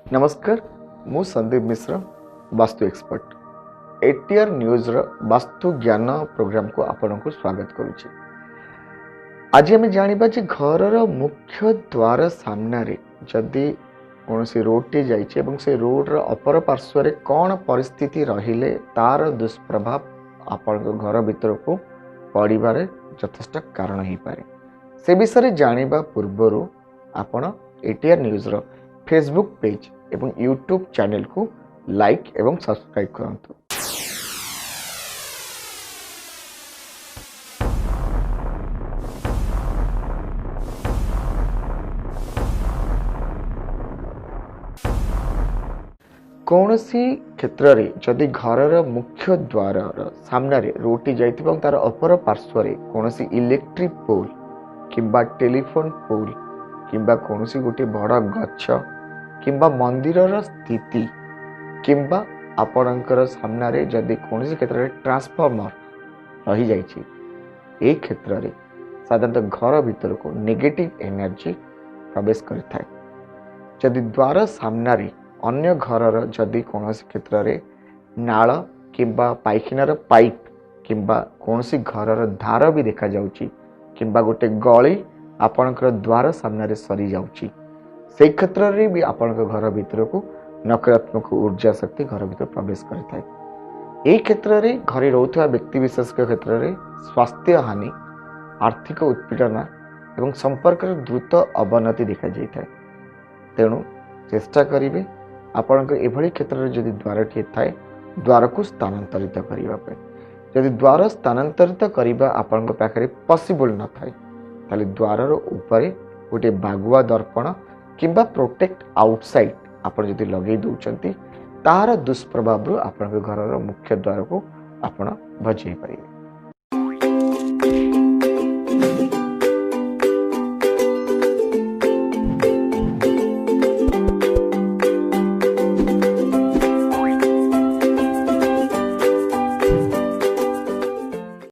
नमस्कार मु संदीप मिश्र vastu expert ATR news रो वास्तु ज्ञान प्रोग्राम को आपण को स्वागत करुच्ची। आज आम जाना जे घर मुख्य द्वार सामने जदि कौन रोड टी जाइए से रोड रो अपर पार्श्व कौन परिस्थिति रहिले तार दुष्प्रभाव आपण घर भीतर को पड़े यथेष्ट कारण हो पाए। से विषय जानिबा पूर्व आपण एटीआर न्यूज रो फेसबुक पेज एवं यूट्यूब चैनल को लाइक एवं सब्सक्राइब करंतु। कौनसी क्षेत्र रे जदि घर मुख्य द्वार सामने रोटी जाइथिबा तार अपर पार्श्व कौनसी इलेक्ट्रिक पोल किंबा टेलीफोन पोल किंबा कौनसी गोटे बड़ गछ किंबा मंदिर स्थिति किंबा आपणकर सामने जदि कौन क्षेत्र में ट्रांसफॉर्मर रही जाइए क्षेत्र में साधारणतः घर भीतर को नेगेटिव एनर्जी प्रवेश करें। जदि द्वार सामने अन्य घर जदि कौन क्षेत्र में नाल किंबा पाइखानार पाइप किंबा कौन घर धार भी देखा जाउची किंबा गोटे गली आपणकर द्वार सामने सरी जाउची से क्षेत्र में भी आपण घर भीतर को नकारात्मक ऊर्जा शक्ति घर भीतर प्रवेश करें। यह क्षेत्र में घर रोथुवा व्यक्ति विशेष क्षेत्र में स्वास्थ्य हानि आर्थिक उत्पीड़ना एवं संपर्क द्रुत अवनति देखा जाए। तेणु चेष्टा करेंगे आपण एभली क्षेत्र में जदि द्वार टी थाए द्वार को स्थानांतरित करने। जदि द्वार स्थानांतरित करने आपण पाखे पॉसिबल न थाए ताले द्वार ऊपर गोटे बागुआ दर्पण किंबा प्रोटेक्ट आउटसाइड आपण जदि लगे दौरान तार दुष्प्रभाव आपण घर मुख्य द्वार को आपण बचई पारे।